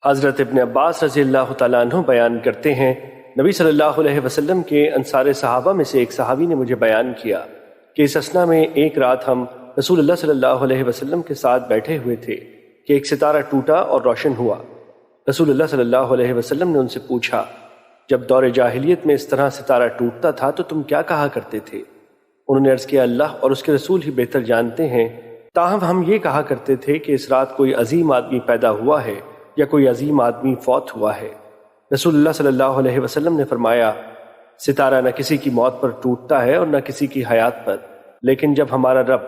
حضرت ابن عباس رضی اللہ تعالیٰ عنہ بیان کرتے ہیں، نبی صلی اللہ علیہ وسلم کے انصار صحابہ میں سے ایک صحابی نے مجھے بیان کیا کہ اس اثنا میں ایک رات ہم رسول اللہ صلی اللہ علیہ وسلم کے ساتھ بیٹھے ہوئے تھے کہ ایک ستارہ ٹوٹا اور روشن ہوا۔ رسول اللہ صلی اللہ علیہ وسلم نے ان سے پوچھا، جب دور جاہلیت میں اس طرح ستارہ ٹوٹتا تھا تو تم کیا کہا کرتے تھے؟ انہوں نے عرض کیا، اللہ اور اس کے رسول ہی بہتر جانتے ہیں، تاہم ہم یہ کہا کرتے تھے کہ اس رات کوئی عظیم آدمی پیدا ہوا ہے یا کوئی عظیم آدمی فوت ہوا ہے۔ رسول اللہ صلی اللہ علیہ وسلم نے فرمایا، ستارہ نہ کسی کی موت پر ٹوٹتا ہے اور نہ کسی کی حیات پر، لیکن جب ہمارا رب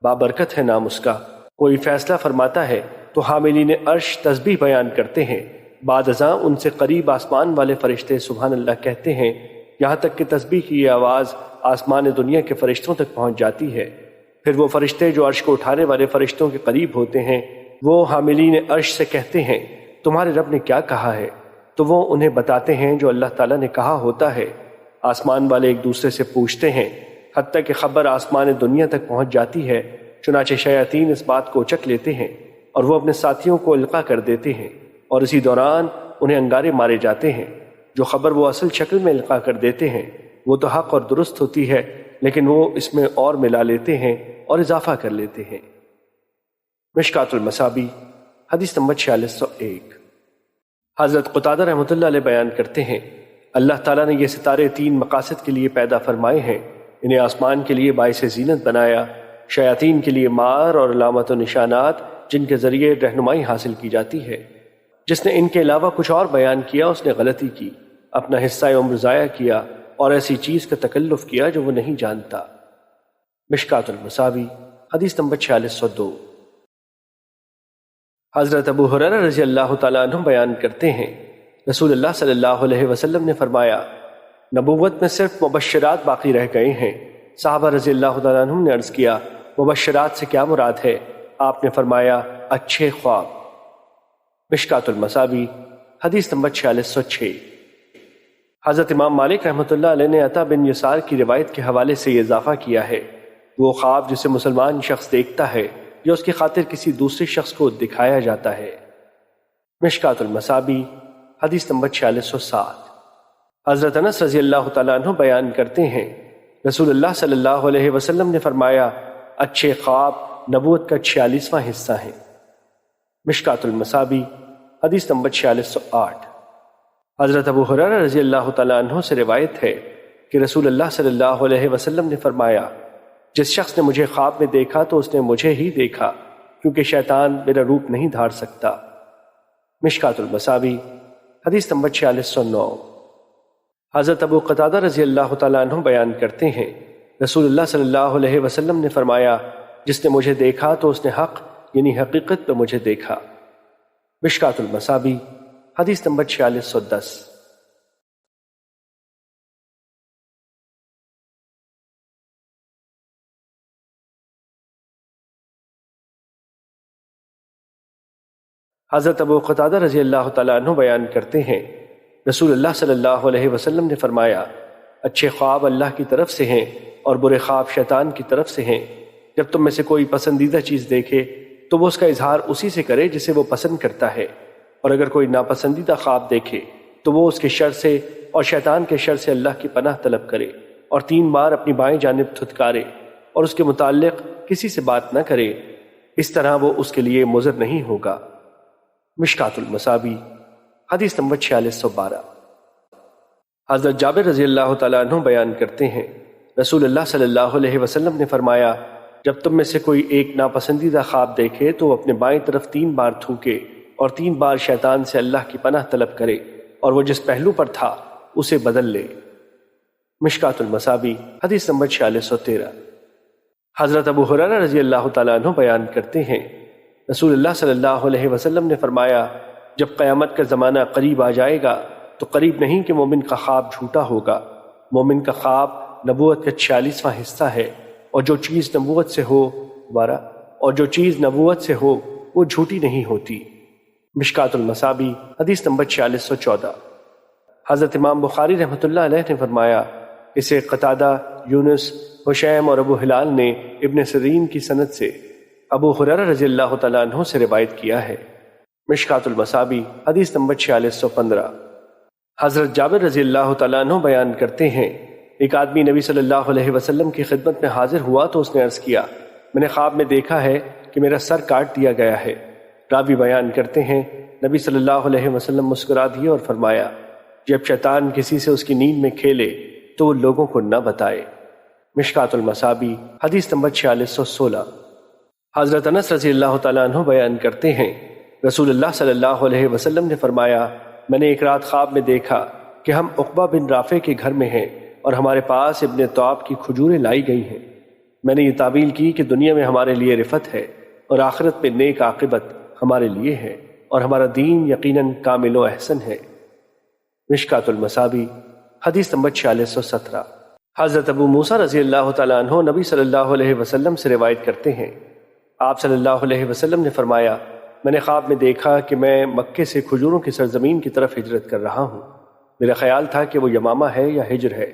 بابرکت ہے نام اس کا کوئی فیصلہ فرماتا ہے تو حاملین عرش تسبیح بیان کرتے ہیں، بعد ازاں ان سے قریب آسمان والے فرشتے سبحان اللہ کہتے ہیں، یہاں تک کہ تسبیح کی یہ آواز آسمان دنیا کے فرشتوں تک پہنچ جاتی ہے۔ پھر وہ فرشتے جو عرش کو اٹھانے والے فرشتوں کے قریب ہوتے ہیں وہ حاملین عرش سے کہتے ہیں، تمہارے رب نے کیا کہا ہے؟ تو وہ انہیں بتاتے ہیں جو اللہ تعالیٰ نے کہا ہوتا ہے۔ آسمان والے ایک دوسرے سے پوچھتے ہیں حتیٰ کہ خبر آسمان دنیا تک پہنچ جاتی ہے، چنانچہ شیاطین اس بات کو چک لیتے ہیں اور وہ اپنے ساتھیوں کو القا کر دیتے ہیں، اور اسی دوران انہیں انگارے مارے جاتے ہیں۔ جو خبر وہ اصل شکل میں القا کر دیتے ہیں وہ تو حق اور درست ہوتی ہے، لیکن وہ اس میں اور ملا لیتے ہیں اور اضافہ کر لیتے ہیں۔ مشکات المصابیح حدیث نمبر 4601۔ حضرت قتادہ رحمۃ اللہ علیہ بیان کرتے ہیں، اللہ تعالیٰ نے یہ ستارے 3 مقاصد کے لیے پیدا فرمائے ہیں، انہیں آسمان کے لیے باعث زینت بنایا، شیاطین کے لیے مار اور علامت و نشانات جن کے ذریعے رہنمائی حاصل کی جاتی ہے۔ جس نے ان کے علاوہ کچھ اور بیان کیا اس نے غلطی کی، اپنا حصہ عمر ضائع کیا اور ایسی چیز کا تکلف کیا جو وہ نہیں جانتا۔ مشکات المصابیح حدیث نمبر 4602۔ حضرت ابو ہریرہ رضی اللہ تعالیٰ عنہ بیان کرتے ہیں، رسول اللہ صلی اللہ علیہ وسلم نے فرمایا، نبوت میں صرف مبشرات باقی رہ گئے ہیں۔ صحابہ رضی اللہ تعالیٰ عنہ نے عرض کیا، مبشرات سے کیا مراد ہے؟ آپ نے فرمایا، اچھے خواب۔ مشکات المصابیح حدیث نمبر 4606۔ حضرت امام مالک رحمۃ اللہ علیہ نے عطا بن یسار کی روایت کے حوالے سے یہ اضافہ کیا ہے، وہ خواب جسے مسلمان شخص دیکھتا ہے یا اس کی خاطر کسی دوسرے شخص کو دکھایا جاتا ہے۔ مشکات المصابیح حدیث نمبر 4607۔ حضرت انس رضی اللہ تعالیٰ عنہ بیان کرتے ہیں، رسول اللہ صلی اللہ علیہ وسلم نے فرمایا، اچھے خواب نبوت کا 46واں حصہ ہیں۔ مشکات المصابیح حدیث نمبر 4608۔ حضرت ابو ہریرہ رضی اللہ تعالیٰ عنہ سے روایت ہے کہ رسول اللہ صلی اللہ علیہ وسلم نے فرمایا، جس شخص نے مجھے خواب میں دیکھا تو اس نے مجھے ہی دیکھا، کیونکہ شیطان میرا روپ نہیں دھار سکتا۔ مشکات المصابیح حدیث نمبر 4609۔ حضرت ابو قتادہ رضی اللہ تعالیٰ عنہ بیان کرتے ہیں، رسول اللہ صلی اللہ علیہ وسلم نے فرمایا، جس نے مجھے دیکھا تو اس نے حق یعنی حقیقت پہ مجھے دیکھا۔ مشکات المصابیح حدیث نمبر 4610۔ حضرت ابو قتادہ رضی اللہ تعالیٰ عنہ بیان کرتے ہیں، رسول اللہ صلی اللہ علیہ وسلم نے فرمایا، اچھے خواب اللہ کی طرف سے ہیں اور برے خواب شیطان کی طرف سے ہیں۔ جب تم میں سے کوئی پسندیدہ چیز دیکھے تو وہ اس کا اظہار اسی سے کرے جسے وہ پسند کرتا ہے، اور اگر کوئی ناپسندیدہ خواب دیکھے تو وہ اس کے شر سے اور شیطان کے شر سے اللہ کی پناہ طلب کرے، اور 3 بار اپنی بائیں جانب تھتکارے اور اس کے متعلق کسی سے بات نہ کرے، اس طرح وہ اس کے لیے مضر نہیں ہوگا۔ مشکات المصابیح حدیث نمبر 4612۔ حضرت جابر رضی اللہ تعالیٰ عنہ بیان کرتے ہیں، رسول اللہ صلی اللہ علیہ وسلم نے فرمایا، جب تم میں سے کوئی ایک ناپسندیدہ خواب دیکھے تو وہ اپنے بائیں طرف 3 بار تھوکے اور 3 بار شیطان سے اللہ کی پناہ طلب کرے، اور وہ جس پہلو پر تھا اسے بدل لے۔ مشکات المصابیح حدیث نمبر 4613۔ حضرت ابو ہریرہ رضی اللہ تعالیٰ عنہ بیان کرتے ہیں، رسول اللہ صلی اللہ علیہ وسلم نے فرمایا، جب قیامت کا زمانہ قریب آ جائے گا تو قریب نہیں کہ مومن کا خواب جھوٹا ہوگا۔ مومن کا خواب نبوت کا 46واں حصہ ہے، اور جو چیز نبوت سے ہو وہ جھوٹی نہیں ہوتی۔ مشکات المصابیح حدیث نمبر 4614۔ حضرت امام بخاری رحمۃ اللہ علیہ نے فرمایا، اسے قتادہ، یونس، حشیم اور ابو ہلال نے ابن سیرین کی سند سے ابو ہریرہ رضی اللہ تعالیٰ عنہ سے روایت کیا ہے۔ مشکات المصابی حدیث نمبر 4615۔ حضرت جابر رضی اللہ تعالیٰ عنہ بیان کرتے ہیں، ایک آدمی نبی صلی اللہ علیہ وسلم کی خدمت میں حاضر ہوا تو اس نے عرض کیا، میں نے خواب میں دیکھا ہے کہ میرا سر کاٹ دیا گیا ہے۔ راوی بیان کرتے ہیں، نبی صلی اللہ علیہ وسلم مسکرا دیے اور فرمایا، جب شیطان کسی سے اس کی نیند میں کھیلے تو وہ لوگوں کو نہ بتائے۔ مشکات المصابی حدیث نمبر 4616۔ حضرت انس رضی اللہ تعالیٰ عنہ بیان کرتے ہیں، رسول اللہ صلی اللہ علیہ وسلم نے فرمایا، میں نے ایک رات خواب میں دیکھا کہ ہم عقبہ بن رافع کے گھر میں ہیں اور ہمارے پاس ابن طعاب کی کھجوریں لائی گئی ہیں۔ میں نے یہ تعبیر کی کہ دنیا میں ہمارے لیے رفت ہے اور آخرت میں نیک عاقبت ہمارے لیے ہے اور ہمارا دین یقیناً کامل و احسن ہے۔ مشکات المصابی حدیث نمبر 4617۔ حضرت ابو موسیٰ رضی اللہ تعالیٰ عنہ نبی صلی اللہ علیہ وسلم سے روایت کرتے ہیں، آپ صلی اللہ علیہ وسلم نے فرمایا، میں نے خواب میں دیکھا کہ میں مکے سے کھجوروں کی سرزمین کی طرف ہجرت کر رہا ہوں۔ میرا خیال تھا کہ وہ یمامہ ہے یا ہجر ہے،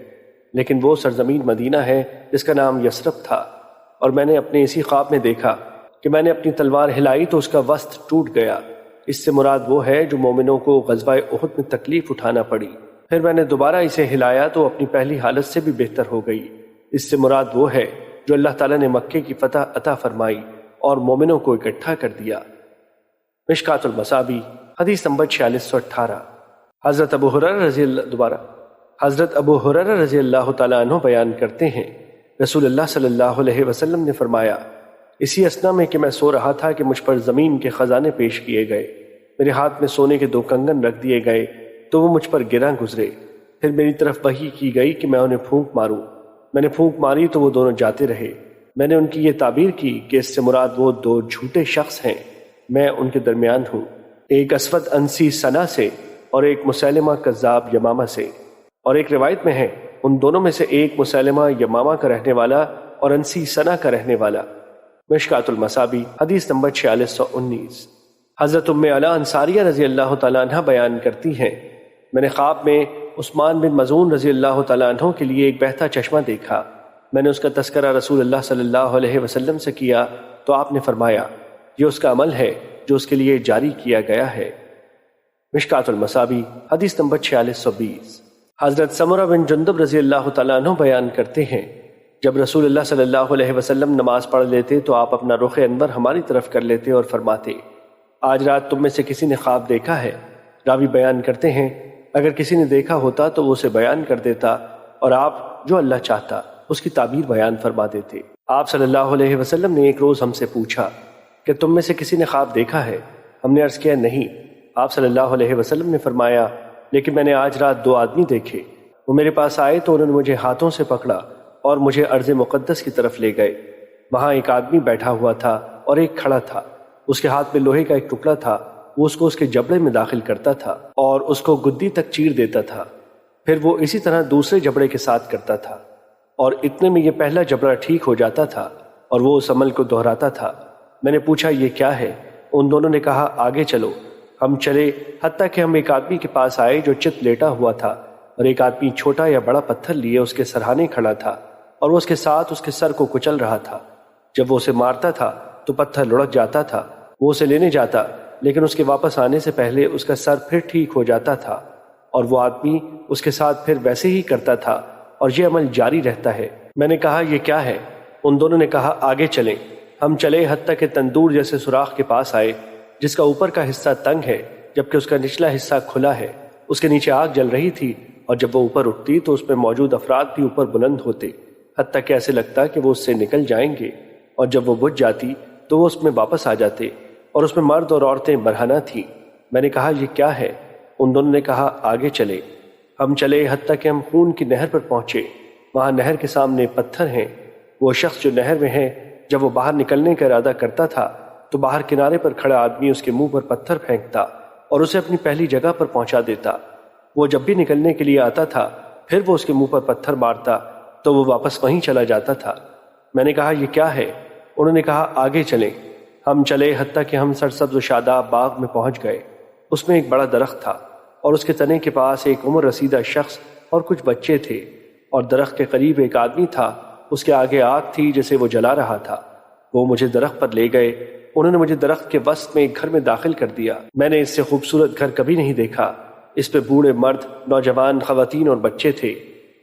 لیکن وہ سرزمین مدینہ ہے جس کا نام یثرب تھا، اور میں نے اپنے اسی خواب میں دیکھا کہ میں نے اپنی تلوار ہلائی تو اس کا وسط ٹوٹ گیا۔ اس سے مراد وہ ہے جو مومنوں کو غزوہ احد میں تکلیف اٹھانا پڑی۔ پھر میں نے دوبارہ اسے ہلایا تو اپنی پہلی حالت سے بھی بہتر ہو گئی۔ اس سے مراد وہ ہے جو اللہ تعالیٰ نے مکے کی فتح عطا فرمائی اور مومنوں کو اکٹھا کر دیا۔ مشکات المصابی حدیث نمبر 4618۔ حضرت ابو ہریرہ رضی اللہ تعالیٰ عنہ بیان کرتے ہیں، رسول اللہ صلی اللہ علیہ وسلم نے فرمایا، اسی اثنا میں کہ میں سو رہا تھا کہ مجھ پر زمین کے خزانے پیش کیے گئے، میرے ہاتھ میں سونے کے 2 کنگن رکھ دیے گئے تو وہ مجھ پر گراں گزرے۔ پھر میری طرف وحی کی گئی کہ میں انہیں پھونک ماروں۔ میں نے پھونک ماری تو وہ دونوں جاتے رہے۔ میں نے ان کی یہ تعبیر کی کہ اس سے مراد وہ 2 جھوٹے شخص ہیں، میں ان کے درمیان ہوں، ایک اسود انسی سنا سے اور ایک مسیلمہ کذاب یمامہ سے۔ اور ایک روایت میں ہے ان دونوں میں سے ایک مسیلمہ یمامہ کا رہنے والا اور انسی سنا کا رہنے والا۔ مشکات المصابی حدیث نمبر 4619۔ حضرت ام علا انصاریہ رضی اللہ تعالیٰ عنہ بیان کرتی ہیں، میں نے خواب میں عثمان بن مظعون رضی اللہ تعالیٰ عنہ کے لیے ایک بہتا چشمہ دیکھا۔ میں نے اس کا تذکرہ رسول اللہ صلی اللہ علیہ وسلم سے کیا تو آپ نے فرمایا، یہ اس کا عمل ہے جو اس کے لیے جاری کیا گیا ہے۔ مشکات المصابی حدیث نمبر 4620۔ حضرت سمرہ بن جندب رضی اللہ تعالیٰ عنہ بیان کرتے ہیں، جب رسول اللہ صلی اللہ علیہ وسلم نماز پڑھ لیتے تو آپ اپنا رخ انور ہماری طرف کر لیتے اور فرماتے، آج رات تم میں سے کسی نے خواب دیکھا ہے؟ راوی بیان کرتے ہیں، اگر کسی نے دیکھا ہوتا تو وہ اسے بیان کر دیتا اور آپ جو اللہ چاہتا اس کی تعبیر بیان فرما دیتے۔ آپ صلی اللہ علیہ وسلم نے ایک روز ہم سے پوچھا کہ تم میں سے کسی نے خواب دیکھا ہے؟ ہم نے عرض کیا نہیں۔ آپ صلی اللہ علیہ وسلم نے فرمایا، لیکن میں نے آج رات 2 آدمی دیکھے، وہ میرے پاس آئے تو انہوں نے مجھے ہاتھوں سے پکڑا اور مجھے ارض مقدس کی طرف لے گئے۔ وہاں ایک آدمی بیٹھا ہوا تھا اور ایک کھڑا تھا، اس کے ہاتھ میں لوہے کا ایک ٹکڑا تھا، وہ اس کو اس کے جبڑے میں داخل کرتا تھا اور اس کو گدی تک چیر دیتا تھا، پھر وہ اسی طرح دوسرے جبڑے کے ساتھ کرتا تھا، اور اتنے میں یہ پہلا جبڑا ٹھیک ہو جاتا تھا اور وہ اس عمل کو دہراتا تھا۔ میں نے پوچھا یہ کیا ہے؟ ان دونوں نے کہا آگے چلو۔ ہم چلے حتیٰ کہ ہم ایک آدمی کے پاس آئے جو چت لیٹا ہوا تھا، اور ایک آدمی چھوٹا یا بڑا پتھر لیے اس کے سرہانے کھڑا تھا اور وہ اس کے ساتھ اس کے سر کو کچل رہا تھا۔ جب وہ اسے مارتا تھا تو پتھر لڑک جاتا تھا، وہ اسے لینے جاتا لیکن اس کے واپس آنے سے پہلے اس کا سر پھر ٹھیک ہو جاتا تھا، اور وہ آدمی اس کے ساتھ پھر ویسے ہی کرتا تھا اور یہ عمل جاری رہتا ہے۔ میں نے کہا یہ کیا ہے؟ ان دونوں نے کہا آگے چلیں۔ ہم چلے حتیٰ کہ تندور جیسے سوراخ کے پاس آئے جس کا اوپر کا حصہ تنگ ہے جبکہ اس کا نچلا حصہ کھلا ہے۔ اس کے نیچے آگ جل رہی تھی اور جب وہ اوپر اٹھتی تو اس میں موجود افراد بھی اوپر بلند ہوتے، حتیٰ کہ ایسے لگتا کہ وہ اس سے نکل جائیں گے، اور جب وہ بجھ جاتی تو وہ اس میں واپس آ جاتے، اور اس میں مرد اور عورتیں برہنہ تھیں۔ میں نے کہا یہ کیا ہے؟ ان دونوں نے کہا آگے چلے۔ ہم چلے حتیٰ کہ ہم خون کی نہر پر پہنچے۔ وہاں نہر کے سامنے پتھر ہیں۔ وہ شخص جو نہر میں ہے جب وہ باہر نکلنے کا ارادہ کرتا تھا تو باہر کنارے پر کھڑا آدمی اس کے منہ پر پتھر پھینکتا اور اسے اپنی پہلی جگہ پر پہنچا دیتا۔ وہ جب بھی نکلنے کے لیے آتا تھا پھر وہ اس کے منہ پر پتھر مارتا تو وہ واپس وہیں چلا جاتا تھا۔ میں نے کہا یہ کیا ہے؟ انہوں نے کہا آگے چلیں۔ ہم چلے حتیٰ کہ ہم سرسبز و شاداب باغ میں پہنچ گئے۔ اس میں ایک بڑا درخت تھا اور اس کے تنے کے پاس ایک عمر رسیدہ شخص اور کچھ بچے تھے، اور درخت کے قریب ایک آدمی تھا، اس کے آگے آگ تھی جسے وہ جلا رہا تھا۔ وہ مجھے درخت پر لے گئے، انہوں نے مجھے درخت کے وسط میں ایک گھر میں داخل کر دیا۔ میں نے اس سے خوبصورت گھر کبھی نہیں دیکھا۔ اس پہ بوڑھے مرد، نوجوان، خواتین اور بچے تھے۔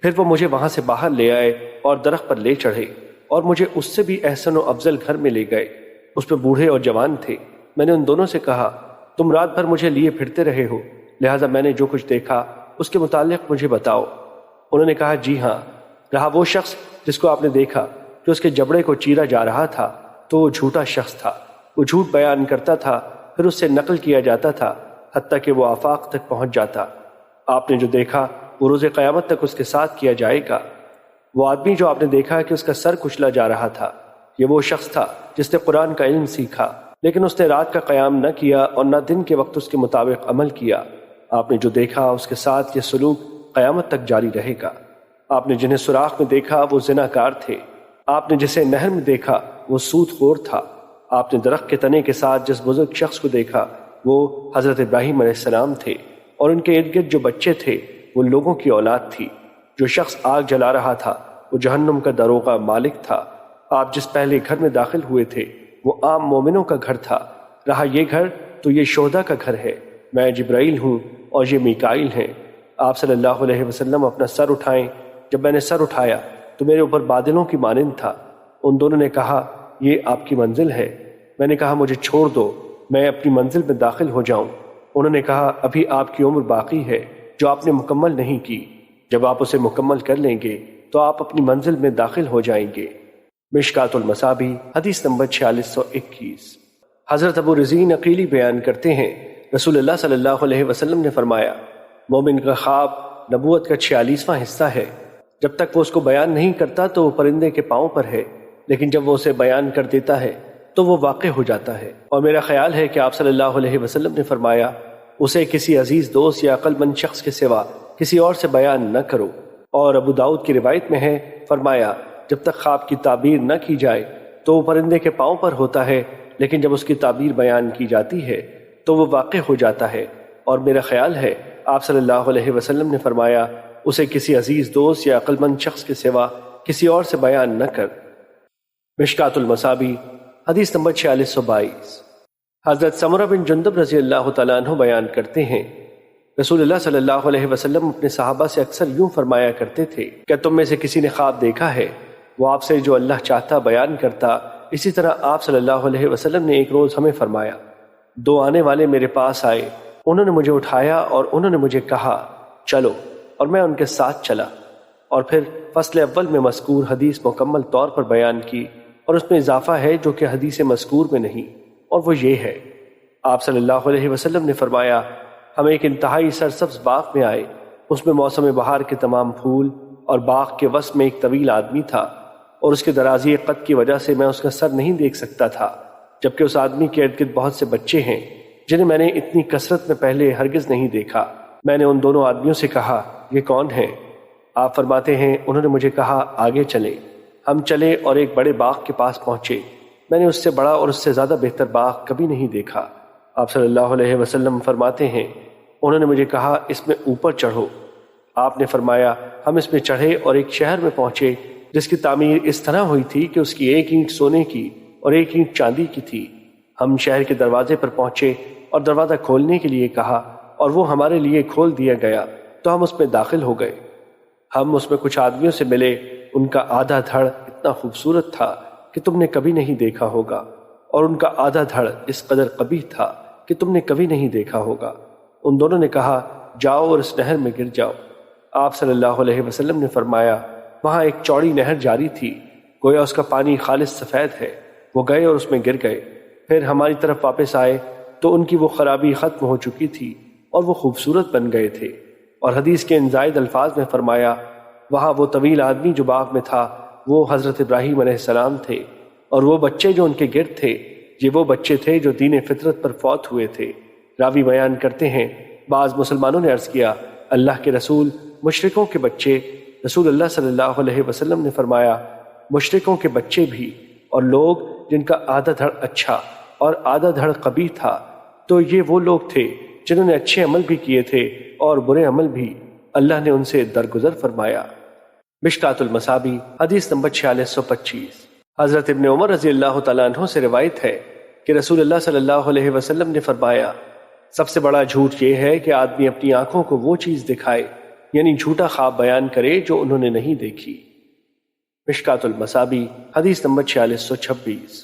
پھر وہ مجھے وہاں سے باہر لے آئے اور درخت پر لے چڑھے اور مجھے اس سے بھی احسن و افضل گھر میں لے گئے۔ اس پہ بوڑھے اور جوان تھے۔ میں نے ان دونوں سے کہا، تم رات بھر مجھے لیے پھرتے رہے ہو، لہٰذا میں نے جو کچھ دیکھا اس کے متعلق مجھے بتاؤ۔ انہوں نے کہا، جی ہاں، رہا وہ شخص جس کو آپ نے دیکھا کہ اس کے جبڑے کو چیرا جا رہا تھا تو وہ جھوٹا شخص تھا۔ وہ جھوٹ بیان کرتا تھا، پھر اس سے نقل کیا جاتا تھا حتیٰ کہ وہ آفاق تک پہنچ جاتا۔ آپ نے جو دیکھا وہ روز قیامت تک اس کے ساتھ کیا جائے گا۔ وہ آدمی جو آپ نے دیکھا کہ اس کا سر کچلا جا رہا تھا، یہ وہ شخص تھا جس نے قرآن کا علم سیکھا، لیکن اس نے رات کا قیام نہ کیا اور نہ دن کے وقت اس کے مطابق عمل کیا۔ آپ نے جو دیکھا اس کے ساتھ یہ سلوک قیامت تک جاری رہے گا۔ آپ نے جنہیں سوراخ میں دیکھا وہ زناکار تھے۔ آپ نے جسے نہر میں دیکھا وہ سود خور تھا۔ آپ نے درخت کے تنے کے ساتھ جس بزرگ شخص کو دیکھا وہ حضرت ابراہیم علیہ السلام تھے، اور ان کے ارد گرد جو بچے تھے وہ لوگوں کی اولاد تھی۔ جو شخص آگ جلا رہا تھا وہ جہنم کا داروغہ مالک تھا۔ آپ جس پہلے گھر میں داخل ہوئے تھے وہ عام مومنوں کا گھر تھا۔ رہا یہ گھر تو یہ شہداء کا گھر ہے۔ میں جبرائیل ہوں اور یہ میکائیل ہیں۔ آپ صلی اللہ علیہ وسلم اپنا سر اٹھائیں۔ جب میں نے سر اٹھایا تو میرے اوپر بادلوں کی مانند تھا۔ ان دونوں نے کہا، یہ آپ کی منزل ہے۔ میں نے کہا، مجھے چھوڑ دو، میں اپنی منزل میں داخل ہو جاؤں۔ انہوں نے کہا، ابھی آپ کی عمر باقی ہے جو آپ نے مکمل نہیں کی۔ جب آپ اسے مکمل کر لیں گے تو آپ اپنی منزل میں داخل ہو جائیں گے۔ مشکات المصابیح، حدیث نمبر 4621۔ حضرت ابو رزین عقیلی بیان کرتے ہیں، رسول اللہ صلی اللہ علیہ وسلم نے فرمایا، مومن کا خواب نبوت کا 46واں حصہ ہے۔ جب تک وہ اس کو بیان نہیں کرتا تو وہ پرندے کے پاؤں پر ہے، لیکن جب وہ اسے بیان کر دیتا ہے تو وہ واقع ہو جاتا ہے۔ اور میرا خیال ہے کہ آپ صلی اللہ علیہ وسلم نے فرمایا، اسے کسی عزیز دوست یا عقل مند شخص کے سوا کسی اور سے بیان نہ کرو۔ اور ابو داؤد کی روایت میں ہے، فرمایا، جب تک خواب کی تعبیر نہ کی جائے تو وہ پرندے کے پاؤں پر ہوتا ہے، لیکن جب اس کی تعبیر بیان کی جاتی ہے تو وہ واقع ہو جاتا ہے۔ اور میرا خیال ہے آپ صلی اللہ علیہ وسلم نے فرمایا، اسے کسی عزیز دوست یا عقل مند شخص کے سوا کسی اور سے بیان نہ کر۔ مشکات المصابیح، حدیث نمبر 4622۔ حضرت سمرہ بن جندب رضی اللہ تعالیٰ عنہ بیان کرتے ہیں، رسول اللہ صلی اللہ علیہ وسلم اپنے صحابہ سے اکثر یوں فرمایا کرتے تھے، کیا تم میں سے کسی نے خواب دیکھا ہے؟ وہ آپ سے جو اللہ چاہتا بیان کرتا۔ اسی طرح آپ صلی اللہ علیہ وسلم نے ایک روز ہمیں فرمایا، دو آنے والے میرے پاس آئے، انہوں نے مجھے اٹھایا اور انہوں نے مجھے کہا، چلو، اور میں ان کے ساتھ چلا۔ اور پھر فصل اول میں مذکور حدیث مکمل طور پر بیان کی، اور اس میں اضافہ ہے جو کہ حدیث مذکور میں نہیں، اور وہ یہ ہے، آپ صلی اللہ علیہ وسلم نے فرمایا، ہم ایک انتہائی سرسبز باغ میں آئے، اس میں موسم بہار کے تمام پھول، اور باغ کے وسط میں ایک طویل آدمی تھا، اور اس کے درازی قد کی وجہ سے میں اس کا سر نہیں دیکھ سکتا تھا، جبکہ اس آدمی کے ارد گرد بہت سے بچے ہیں جنہیں میں نے اتنی کثرت میں پہلے ہرگز نہیں دیکھا۔ میں نے ان دونوں آدمیوں سے کہا، یہ کون ہیں؟ آپ فرماتے ہیں، انہوں نے مجھے کہا، آگے چلیں۔ ہم چلے اور ایک بڑے باغ کے پاس پہنچے۔ میں نے اس سے بڑا اور اس سے زیادہ بہتر باغ کبھی نہیں دیکھا۔ آپ صلی اللہ علیہ وسلم فرماتے ہیں، انہوں نے مجھے کہا، اس میں اوپر چڑھو۔ آپ نے فرمایا، ہم اس میں چڑھے اور ایک شہر میں پہنچے جس کی تعمیر اس طرح ہوئی تھی کہ اس کی ایک اینٹ سونے کی اور ایک اینٹ چاندی کی تھی۔ ہم شہر کے دروازے پر پہنچے اور دروازہ کھولنے کے لیے کہا، اور وہ ہمارے لیے کھول دیا گیا تو ہم اس میں داخل ہو گئے۔ ہم اس میں کچھ آدمیوں سے ملے، ان کا آدھا دھڑ اتنا خوبصورت تھا کہ تم نے کبھی نہیں دیکھا ہوگا، اور ان کا آدھا دھڑ اس قدر قبیح تھا کہ تم نے کبھی نہیں دیکھا ہوگا۔ ان دونوں نے کہا، جاؤ اور اس نہر میں گر جاؤ۔ آپ صلی اللہ علیہ وسلم نے فرمایا، وہاں ایک چوڑی نہر جاری تھی، گویا اس کا پانی خالص سفید ہے۔ وہ گئے اور اس میں گر گئے۔ پھر ہماری طرف واپس آئے تو ان کی وہ خرابی ختم ہو چکی تھی اور وہ خوبصورت بن گئے تھے۔ اور حدیث کے ان زائد الفاظ میں فرمایا، وہاں وہ طویل آدمی جو باغ میں تھا وہ حضرت ابراہیم علیہ السلام تھے، اور وہ بچے جو ان کے گرد تھے یہ وہ بچے تھے جو دین فطرت پر فوت ہوئے تھے۔ راوی بیان کرتے ہیں، بعض مسلمانوں نے عرض کیا، اللہ کے رسول، مشرکوں کے بچے؟ رسول اللہ صلی اللہ علیہ وسلم نے فرمایا، مشرکوں کے بچے بھی، اور لوگ جن کا آدھا دھڑ اچھا اور آدھا دھڑ قبیح تھا، تو یہ وہ لوگ تھے جنہوں نے اچھے عمل بھی کیے تھے اور برے عمل بھی، اللہ نے ان سے درگزر فرمایا۔ مشکات المصابیح، حدیث نمبر 4625۔ حضرت ابن عمر رضی اللہ تعالیٰ عنہ سے روایت ہے، کہ رسول اللہ صلی اللہ علیہ وسلم نے فرمایا سب سے بڑا جھوٹ یہ ہے کہ آدمی اپنی آنکھوں کو وہ چیز دکھائے یعنی جھوٹا خواب بیان کرے جو انہوں نے نہیں دیکھی۔ مشکات المصابیح حدیث نمبر 4626۔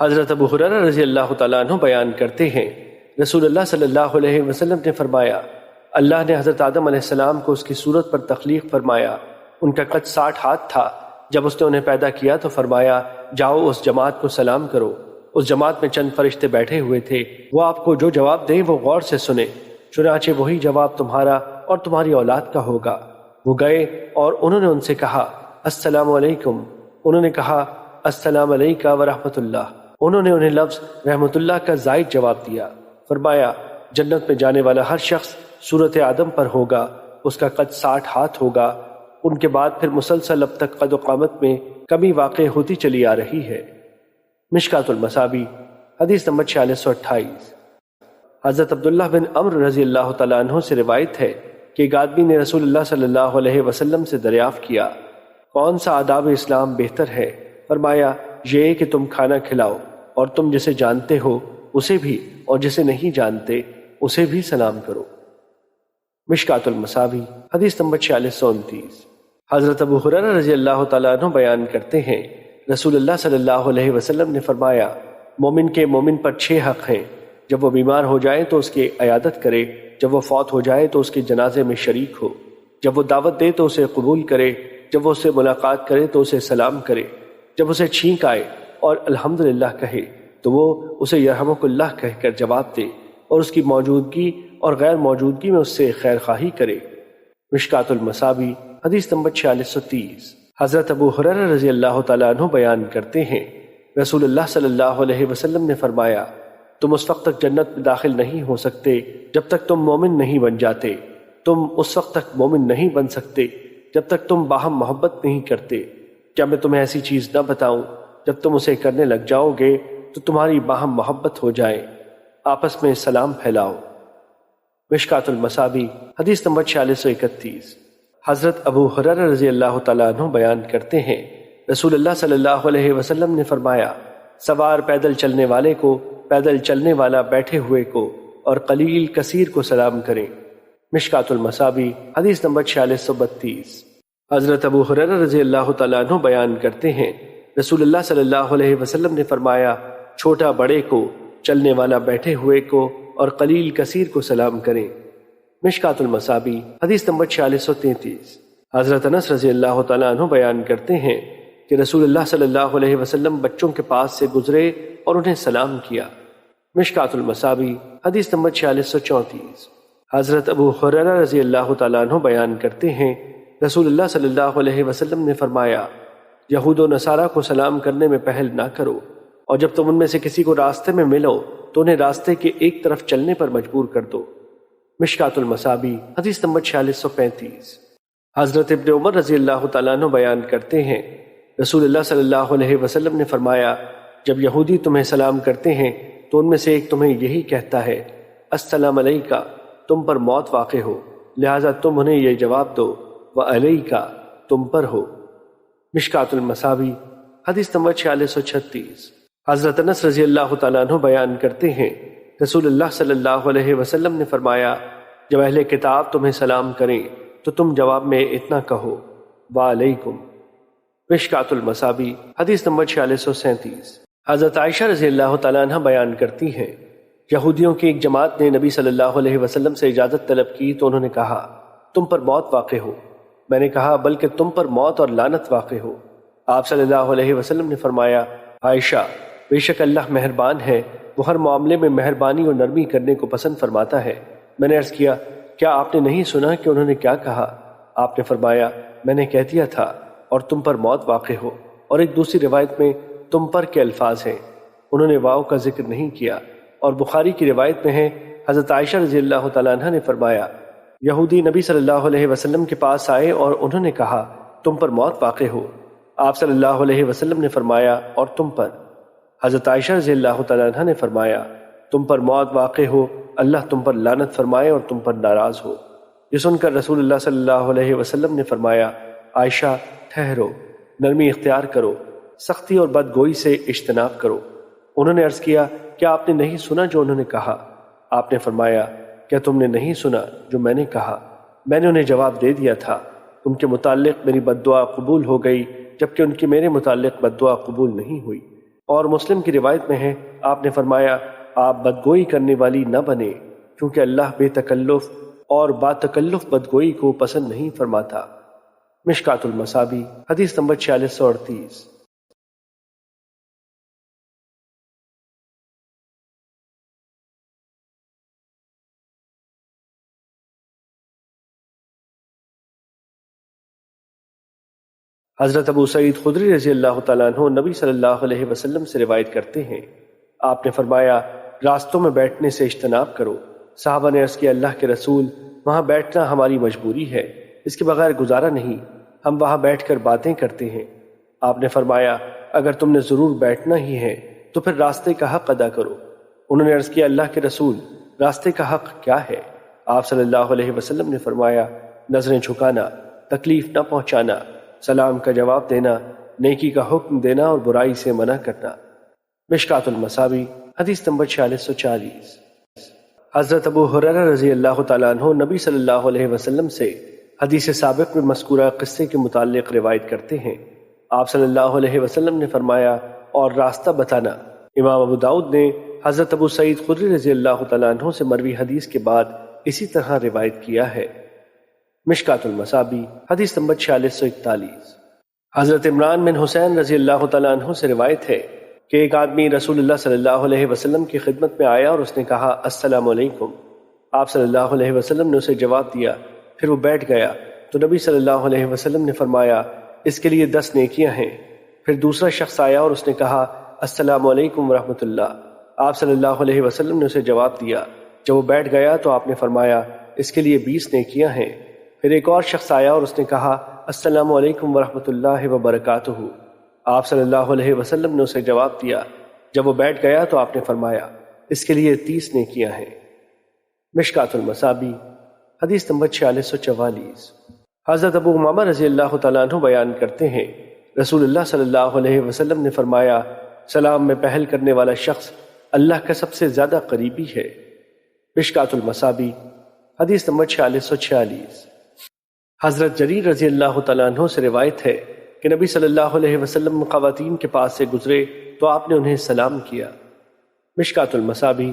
حضرت ابو ہریرہ رضی اللہ تعالیٰ عنہ بیان کرتے ہیں رسول اللہ صلی اللہ علیہ وسلم نے فرمایا اللہ نے حضرت آدم علیہ السلام کو اس کی صورت پر تخلیق فرمایا، ان کا قد 60 ہاتھ تھا۔ جب اس نے انہیں پیدا کیا تو فرمایا جاؤ اس جماعت کو سلام کرو۔ اس جماعت میں چند فرشتے بیٹھے ہوئے تھے، وہ آپ کو جو جواب دیں وہ غور سے سنیں، چنانچہ وہی جواب تمہارا اور تمہاری اولاد کا ہوگا۔ وہ گئے اور انہوں نے ان سے کہا السلام علیکم، انہوں نے کہا السلام علیکہ ورحمۃ اللہ، انہوں نے انہیں لفظ رحمۃ اللہ کا زائد جواب دیا۔ فرمایا جنت میں جانے والا ہر شخص صورت آدم پر ہوگا، اس کا قد 60 ہاتھ ہوگا۔ ان کے بعد پھر مسلسل اب تک قد و قامت میں کمی واقع ہوتی چلی آ رہی ہے۔ مشکات المصابیح حدیث نمبر 4628۔ حضرت عبداللہ بن عمر رضی اللہ تعالیٰ عنہ سے روایت ہے کہ ایک آدمی نے رسول اللہ صلی اللہ علیہ وسلم سے دریافت کیا کون سا آداب اسلام بہتر ہے؟ فرمایا یہ کہ تم کھانا کھلاؤ اور تم جسے جانتے ہو اسے بھی اور جسے نہیں جانتے اسے بھی سلام کرو۔ مشکات المصابیح حدیث نمبر 4629۔ حضرت ابو ہریرہ رضی اللہ تعالیٰ عنہ بیان کرتے ہیں رسول اللہ صلی اللہ علیہ وسلم نے فرمایا مومن کے مومن پر 6 حق ہیں، جب وہ بیمار ہو جائے تو اس کی عیادت کرے، جب وہ فوت ہو جائے تو اس کے جنازے میں شریک ہو، جب وہ دعوت دے تو اسے قبول کرے، جب وہ اس سے ملاقات کرے تو اسے سلام کرے، جب اسے چھینک آئے اور الحمدللہ کہے تو وہ اسے یرحمک اللہ کہہ کر جواب دے اور اس کی موجودگی اور غیر موجودگی میں اس سے خیر خواہی کرے۔ مشکات المصابیح حدیث نمبر 4630۔ حضرت ابو ہریرہ رضی اللہ تعالیٰ عنہ بیان کرتے ہیں رسول اللہ صلی اللہ علیہ وسلم نے فرمایا تم اس وقت تک جنت میں داخل نہیں ہو سکتے جب تک تم مومن نہیں بن جاتے، تم اس وقت تک مومن نہیں بن سکتے جب تک تم باہم محبت نہیں کرتے۔ کیا میں تمہیں ایسی چیز نہ بتاؤں جب تم اسے کرنے لگ جاؤ گے تو تمہاری باہم محبت ہو جائے، آپس میں سلام پھیلاؤ۔ مشکات المصابیح حدیث نمبر 4631۔ حضرت ابو ہریرہ رضی اللہ تعالیٰ عنہ بیان کرتے ہیں رسول اللہ صلی اللہ علیہ وسلم نے فرمایا سوار پیدل چلنے والے کو، پیدل چلنے والا بیٹھے ہوئے کو اور قلیل کثیر کو سلام کریں۔ مشکات المصابیح حدیث نمبر 4632۔ حضرت ابو ہریرہ رضی اللہ تعالیٰ عنہ بیان کرتے ہیں رسول اللہ صلی اللہ علیہ وسلم نے فرمایا چھوٹا بڑے کو، چلنے والا بیٹھے ہوئے کو اور قلیل کثیر کو سلام کریں۔ مشکات المصابیح حدیث نمبر 4633۔ حضرت انس رضی اللہ تعالیٰ عنہ بیان کرتے ہیں کہ رسول اللہ صلی اللہ علیہ وسلم بچوں کے پاس سے گزرے اور انہیں سلام کیا۔ مشکات المصابیح حدیث نمبر 4634۔ حضرت ابو ہریرہ رضی اللہ تعالیٰ عنہ بیان کرتے ہیں رسول اللہ صلی اللہ علیہ وسلم نے فرمایا یہود و نصارہ کو سلام کرنے میں پہل نہ کرو، اور جب تم ان میں سے کسی کو راستے میں ملو تو انہیں راستے کے ایک طرف چلنے پر مجبور کر دو۔ مشکات المصابیح حدیث نمبر 4635۔ حضرت ابن عمر رضی اللہ تعالیٰ عنہ بیان کرتے ہیں رسول اللہ صلی اللہ علیہ وسلم نے فرمایا جب یہودی تمہیں سلام کرتے ہیں تو ان میں سے ایک تمہیں یہی کہتا ہے السلام علیکہ، تم پر موت واقع ہو، لہٰذا تم انہیں یہ جواب دو وعلیکہ، تم پر ہو۔ مشکات المصابیح حدیث نمبر 4636۔ حضرت انس رضی اللہ تعالیٰ عنہ بیان کرتے ہیں رسول اللہ صلی اللہ علیہ وسلم نے فرمایا جب اہل کتاب تمہیں سلام کریں تو تم جواب میں اتنا کہو وعلیکم۔ مشکات المصابیح حدیث نمبر 4637۔ حضرت عائشہ رضی اللہ تعالیٰ عنہ بیان کرتی ہیں یہودیوں کی ایک جماعت نے نبی صلی اللہ علیہ وسلم سے اجازت طلب کی تو انہوں نے کہا تم پر موت واقع ہو۔ میں نے کہا بلکہ تم پر موت اور لعنت واقع ہو۔ آپ صلی اللہ علیہ وسلم نے فرمایا عائشہ بے شک اللہ مہربان ہے، وہ ہر معاملے میں مہربانی اور نرمی کرنے کو پسند فرماتا ہے۔ میں نے عرض کیا کیا آپ نے نہیں سنا کہ انہوں نے کیا کہا؟ آپ نے فرمایا میں نے کہہ دیا تھا اور تم پر موت واقع ہو، اور ایک دوسری روایت میں تم پر کے الفاظ ہیں، انہوں نے واو کا ذکر نہیں کیا، اور بخاری کی روایت میں ہے حضرت عائشہ رضی اللہ تعالیٰ عنہ نے فرمایا یہودی نبی صلی اللہ علیہ وسلم کے پاس آئے اور انہوں نے کہا تم پر موت واقع ہو۔ آپ صلی اللہ علیہ وسلم نے فرمایا اور تم پر؟ حضرت عائشہ رضی اللہ تعالیٰ عنہ نے فرمایا تم پر موت واقع ہو، اللہ تم پر لعنت فرمائے اور تم پر ناراض ہو۔ یہ سن کر رسول اللہ صلی اللہ علیہ وسلم نے فرمایا عائشہ ٹھہرو، نرمی اختیار کرو، سختی اور بدگوئی سے اجتناب کرو۔ انہوں نے عرض کیا کیا آپ نے نہیں سنا جو انہوں نے کہا؟ آپ نے فرمایا کیا تم نے نہیں سنا جو میں نے کہا؟ میں نے انہیں جواب دے دیا تھا ان کے متعلق میری بد دعا قبول ہو گئی جبکہ ان کی میرے متعلق بد دعا قبول نہیں ہوئی۔ اور مسلم کی روایت میں ہے آپ نے فرمایا آپ بدگوئی کرنے والی نہ بنے کیونکہ اللہ بے تکلف اور با تکلف بدگوئی کو پسند نہیں فرماتا۔ مشکات المصابیح حدیث نمبر 4638۔ حضرت ابو سعید خدری رضی اللہ تعالیٰ عنہ نبی صلی اللہ علیہ وسلم سے روایت کرتے ہیں آپ نے فرمایا راستوں میں بیٹھنے سے اجتناب کرو۔ صحابہ نے عرض کیا اللہ کے رسول وہاں بیٹھنا ہماری مجبوری ہے، اس کے بغیر گزارا نہیں، ہم وہاں بیٹھ کر باتیں کرتے ہیں۔ آپ نے فرمایا اگر تم نے ضرور بیٹھنا ہی ہے تو پھر راستے کا حق ادا کرو۔ انہوں نے عرض کیا اللہ کے رسول راستے کا حق کیا ہے؟ آپ صلی اللہ علیہ وسلم نے فرمایا نظریں جھکانا، تکلیف نہ پہنچانا، سلام کا جواب دینا، نیکی کا حکم دینا اور برائی سے منع کرنا۔ مشکات المصابیح حدیث نمبر 4640۔ حضرت ابو ہریرہ رضی اللہ تعالیٰ عنہ نبی صلی اللہ علیہ وسلم سے حدیث سابق میں مذکورہ قصے کے متعلق روایت کرتے ہیں آپ صلی اللہ علیہ وسلم نے فرمایا اور راستہ بتانا۔ امام ابو داؤد نے حضرت ابو سعید خدری رضی اللہ تعالیٰ عنہ سے مروی حدیث کے بعد اسی طرح روایت کیا ہے۔ مشکات المصابیح حدیث نمبر 4641۔ حضرت عمران بن حسین رضی اللہ تعالیٰ عنہ سے روایت ہے کہ ایک آدمی رسول اللہ صلی اللہ علیہ وسلم کی خدمت میں آیا اور اس نے کہا السلام علیکم۔ آپ صلی اللہ علیہ وسلم نے اسے جواب دیا، پھر وہ بیٹھ گیا تو نبی صلی اللہ علیہ وسلم نے فرمایا اس کے لیے 10 نیکیاں ہیں۔ پھر دوسرا شخص آیا اور اس نے کہا السلام علیکم ورحمۃ اللہ۔ آپ صلی اللہ علیہ وسلم نے اسے جواب دیا۔ جب وہ بیٹھ گیا تو آپ نے فرمایا اس کے لیے 20 نیکیاں ہیں۔ پھر ایک اور شخص آیا اور اس نے کہا السلام علیکم ورحمۃ اللہ وبرکاتہ۔ آپ صلی اللہ علیہ وسلم نے اسے جواب دیا۔ جب وہ بیٹھ گیا تو آپ نے فرمایا اس کے لیے 30 نیکیاں ہیں۔ مشکات المصابیح حدیث نمبر 4644۔ حضرت ابو امامہ رضی اللہ تعالیٰ عنہ بیان کرتے ہیں رسول اللہ صلی اللہ علیہ وسلم نے فرمایا سلام میں پہل کرنے والا شخص اللہ کا سب سے زیادہ قریبی ہے۔ مشکات المصابیح حدیث نمبر 4646۔ حضرت جریر رضی اللہ تعالیٰ عنہ سے روایت ہے کہ نبی صلی اللہ علیہ وسلم خواتین کے پاس سے گزرے تو آپ نے انہیں سلام کیا۔ مشکات المصابیح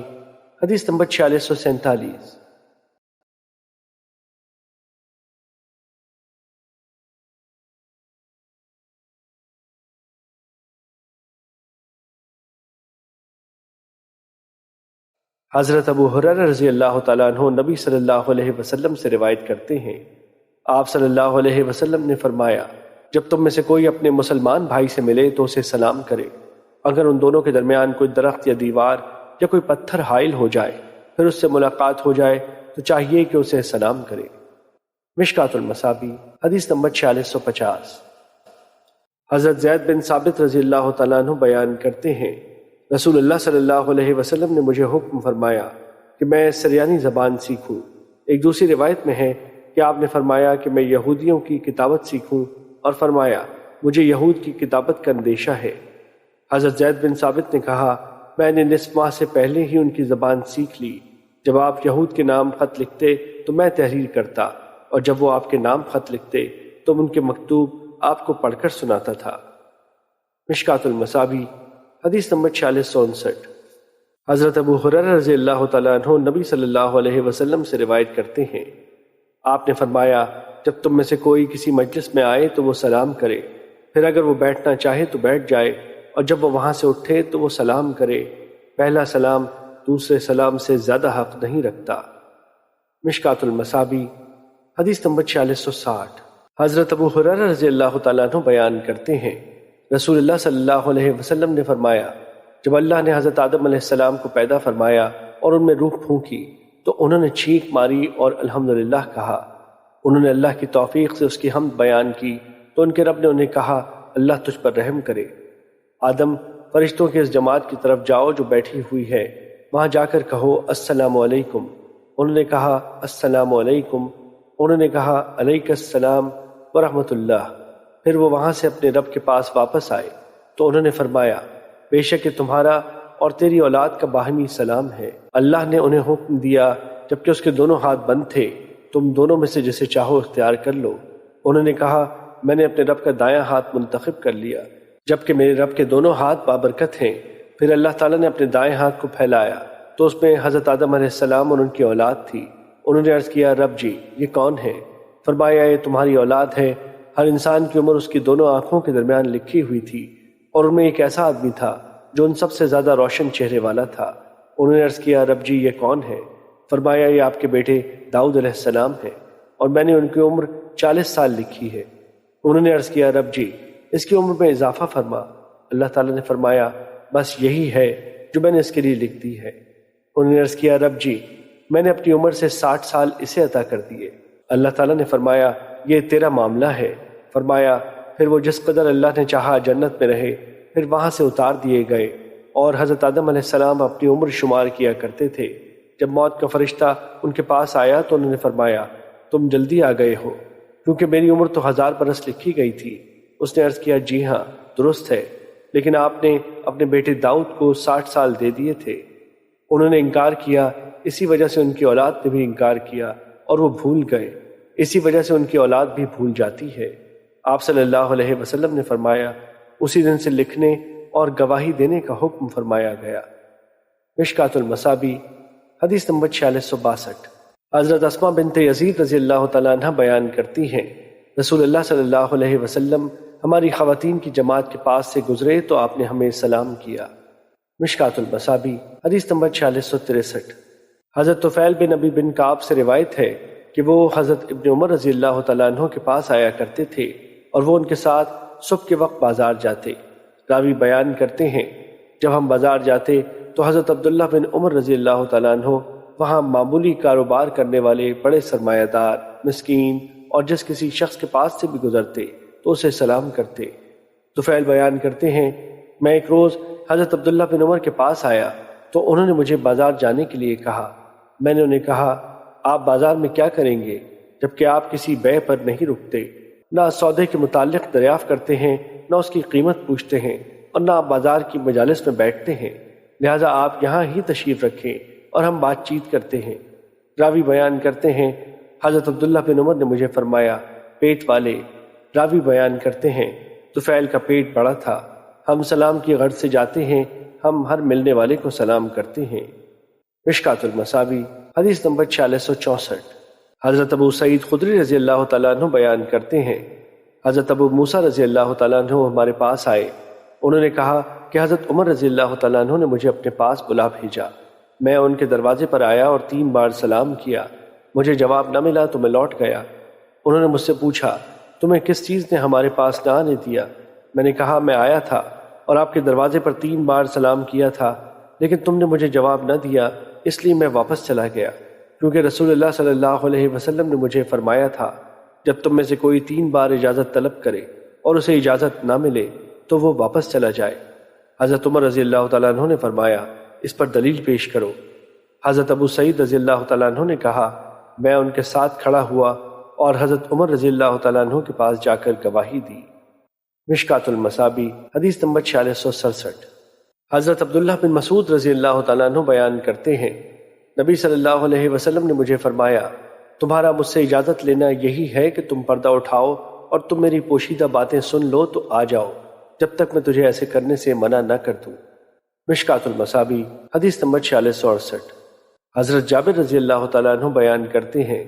حدیث نمبر 4647۔ حضرت ابو ہریرہ رضی اللہ تعالیٰ عنہ نبی صلی اللہ علیہ وسلم سے روایت کرتے ہیں آپ صلی اللہ علیہ وسلم نے فرمایا جب تم میں سے کوئی اپنے مسلمان بھائی سے ملے تو اسے سلام کرے۔ اگر ان دونوں کے درمیان کوئی درخت یا دیوار یا کوئی پتھر حائل ہو جائے پھر اس سے ملاقات ہو جائے تو چاہیے کہ اسے سلام کرے۔ مشکات المصابیح حدیث نمبر 4650۔ حضرت زید بن ثابت رضی اللہ تعالیٰ عنہ بیان کرتے ہیں رسول اللہ صلی اللہ علیہ وسلم نے مجھے حکم فرمایا کہ میں سریانی زبان سیکھوں۔ ایک دوسری روایت میں ہے کہ آپ نے فرمایا کہ میں یہودیوں کی کتابت سیکھوں اور فرمایا مجھے یہود کی کتابت کا اندیشہ ہے۔ حضرت زید بن ثابت نے کہا میں نے نصف ماہ سے پہلے ہی ان کی زبان سیکھ لی۔ جب آپ یہود کے نام خط لکھتے تو میں تحریر کرتا اور جب وہ آپ کے نام خط لکھتے تو ان کے مکتوب آپ کو پڑھ کر سناتا تھا۔ مشکات المصابیح حدیث نمبر 4659۔ حضرت ابو ہریرہ رضی اللہ تعالیٰ عنہ نبی صلی اللہ علیہ وسلم سے روایت کرتے ہیں آپ نے فرمایا جب تم میں سے کوئی کسی مجلس میں آئے تو وہ سلام کرے، پھر اگر وہ بیٹھنا چاہے تو بیٹھ جائے، اور جب وہ وہاں سے اٹھے تو وہ سلام کرے۔ پہلا سلام دوسرے سلام سے زیادہ حق نہیں رکھتا۔ مشکات المصابیح حدیث نمبر 4660۔ حضرت ابو ہریرہ رضی اللہ تعالیٰ عنہ بیان کرتے ہیں رسول اللہ صلی اللہ علیہ وسلم نے فرمایا جب اللہ نے حضرت آدم علیہ السلام کو پیدا فرمایا اور ان میں روح پھونکی تو انہوں نے چیخ ماری اور الحمدللہ کہا۔ انہوں نے اللہ کی توفیق سے اس کی حمد بیان کی تو ان کے رب نے انہیں کہا اللہ تجھ پر رحم کرے۔ آدم فرشتوں کے اس جماعت کی طرف جاؤ جو بیٹھی ہوئی ہے، وہاں جا کر کہو السلام علیکم۔ انہوں نے کہا السلام علیکم۔ انہوں نے کہا علیک السلام ورحمۃ اللہ۔ پھر وہ وہاں سے اپنے رب کے پاس واپس آئے تو انہوں نے فرمایا بے شک یہ تمہارا اور تیری اولاد کا باہمی سلام ہے۔ اللہ نے انہیں حکم دیا جبکہ اس کے دونوں ہاتھ بند تھے، تم دونوں میں سے جسے چاہو اختیار کر لو۔ انہوں نے کہا میں نے اپنے رب کا دایاں ہاتھ منتخب کر لیا، جبکہ میرے رب کے دونوں ہاتھ بابرکت ہیں۔ پھر اللہ تعالیٰ نے اپنے دائیں ہاتھ کو پھیلایا تو اس میں حضرت آدم علیہ السلام اور ان کی اولاد تھی۔ انہوں نے عرض کیا رب جی یہ کون ہے؟ فرمایا یہ تمہاری اولاد ہے۔ ہر انسان کی عمر اس کی دونوں آنکھوں کے درمیان لکھی ہوئی تھی، اور ان میں ایک ایسا آدمی تھا جو ان سب سے زیادہ روشن چہرے والا تھا۔ انہوں نے عرض کیا رب جی یہ کون ہے؟ فرمایا یہ آپ کے بیٹے داؤد علیہ السلام ہے، اور میں نے ان کی عمر 40 سال لکھی ہے۔ انہوں نے عرض کیا رب جی اس کی عمر میں اضافہ فرما۔ اللہ تعالیٰ نے فرمایا بس یہی ہے جو میں نے اس کے لیے لکھ دی ہے۔ انہوں نے عرض کیا رب جی میں نے اپنی عمر سے 60 سال اسے عطا کر دیے۔ اللہ تعالیٰ نے فرمایا یہ تیرا معاملہ ہے۔ فرمایا پھر وہ جس قدر اللہ نے چاہا جنت میں رہے، پھر وہاں سے اتار دیے گئے، اور حضرت آدم علیہ السلام اپنی عمر شمار کیا کرتے تھے۔ جب موت کا فرشتہ ان کے پاس آیا تو انہوں نے فرمایا تم جلدی آ گئے ہو، کیونکہ میری عمر تو 1000 برس لکھی گئی تھی۔ اس نے عرض کیا جی ہاں درست ہے، لیکن آپ نے اپنے بیٹے داؤد کو 60 سال دے دیے تھے۔ انہوں نے انکار کیا، اسی وجہ سے ان کی اولاد نے بھی انکار کیا، اور وہ بھول گئے، اسی وجہ سے ان کی اولاد بھی بھول جاتی ہے۔ آپ صلی اللہ علیہ وسلم نے فرمایا اسی دن سے لکھنے اور گواہی دینے کا حکم فرمایا گیا۔ مشکات المصابی حدیث نمبر 4662۔ حضرت اسماء بنت یزید رضی اللہ تعالیٰ عنہ بیان کرتی ہیں رسول اللہ صلی اللہ علیہ وسلم ہماری خواتین کی جماعت کے پاس سے گزرے تو آپ نے ہمیں سلام کیا۔ مشکات المصابی حدیث نمبر 4663۔ حضرت طفیل بن ابی بن کعب سے روایت ہے کہ وہ حضرت ابن عمر رضی اللہ تعالیٰ عنہ کے پاس آیا کرتے تھے، اور وہ ان کے ساتھ صبح کے وقت بازار جاتے۔ راوی بیان کرتے ہیں جب ہم بازار جاتے تو حضرت عبداللہ بن عمر رضی اللہ تعالیٰ عنہ وہاں معمولی کاروبار کرنے والے بڑے سرمایہ دار، مسکین اور جس کسی شخص کے پاس سے بھی گزرتے تو اسے سلام کرتے۔ طفیل بیان کرتے ہیں میں ایک روز حضرت عبداللہ بن عمر کے پاس آیا تو انہوں نے مجھے بازار جانے کے لیے کہا۔ میں نے انہیں کہا آپ بازار میں کیا کریں گے جبکہ آپ کسی بیع پر نہیں رکتے، نہ سودے کے متعلق دریافت کرتے ہیں، نہ اس کی قیمت پوچھتے ہیں، اور نہ آپ بازار کی مجالس میں بیٹھتے ہیں، لہٰذا آپ یہاں ہی تشریف رکھیں اور ہم بات چیت کرتے ہیں۔ راوی بیان کرتے ہیں حضرت عبداللہ بن عمر نے مجھے فرمایا پیٹ والے۔ راوی بیان کرتے ہیں طفیل کا پیٹ بڑا تھا، ہم سلام کی غرض سے جاتے ہیں، ہم ہر ملنے والے کو سلام کرتے ہیں۔ مشکات المصابی حدیث نمبر 4664۔ حضرت ابو سعید خدری رضی اللہ تعالیٰ عنہ بیان کرتے ہیں حضرت ابو موسیٰ رضی اللہ تعالیٰ عنہ ہمارے پاس آئے۔ انہوں نے کہا کہ حضرت عمر رضی اللہ تعالیٰ عنہ نے مجھے اپنے پاس بلا بھیجا۔ میں ان کے دروازے پر آیا اور 3 بار سلام کیا، مجھے جواب نہ ملا تو میں لوٹ گیا۔ انہوں نے مجھ سے پوچھا تمہیں کس چیز نے ہمارے پاس نہ آنے دیا؟ میں نے کہا میں آیا تھا اور آپ کے دروازے پر 3 بار سلام کیا تھا، لیکن تم نے مجھے جواب نہ دیا، اس لیے میں واپس چلا گیا، کیونکہ رسول اللہ صلی اللہ علیہ وسلم نے مجھے فرمایا تھا جب تم میں سے کوئی 3 بار اجازت طلب کرے اور اسے اجازت نہ ملے تو وہ واپس چلا جائے۔ حضرت عمر رضی اللہ تعالیٰ عنہ نے فرمایا اس پر دلیل پیش کرو۔ حضرت ابو سعید رضی اللہ تعالیٰ عنہ نے کہا میں ان کے ساتھ کھڑا ہوا اور حضرت عمر رضی اللہ تعالیٰ عنہ کے پاس جا کر گواہی دی۔ مشکات المصابی حدیث نمبر 4667۔ حضرت عبداللہ بن مسعود رضی اللہ تعالیٰ عنہ بیان کرتے ہیں نبی صلی اللہ علیہ وسلم نے مجھے فرمایا تمہارا مجھ سے اجازت لینا یہی ہے کہ تم پردہ اٹھاؤ اور تم میری پوشیدہ باتیں سن لو تو آ جاؤ، جب تک میں تجھے ایسے کرنے سے منع نہ کر دوں۔ مشکات المصابی حدیث نمبر 4668۔ حضرت جابر رضی اللہ تعالیٰ عنہ بیان کرتے ہیں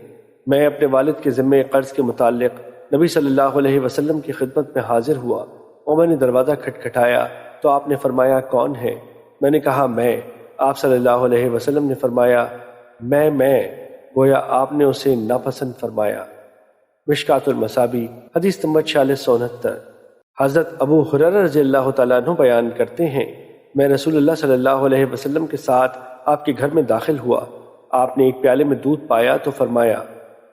میں اپنے والد کے ذمے قرض کے متعلق نبی صلی اللہ علیہ وسلم کی خدمت میں حاضر ہوا اور میں نے دروازہ کھٹکھٹایا تو آپ نے فرمایا کون ہے؟ میں نے کہا میں۔ آپ صلی اللہ علیہ وسلم نے فرمایا میں گویا آپ نے اسے ناپسند فرمایا۔ مشکات المصابی حدیث نمبر 4669۔ حضرت ابو ہریرہ رضی اللہ تعالیٰ عنہ بیان کرتے ہیں میں رسول اللہ صلی اللہ علیہ وسلم کے ساتھ آپ کے گھر میں داخل ہوا، آپ نے ایک پیالے میں دودھ پایا تو فرمایا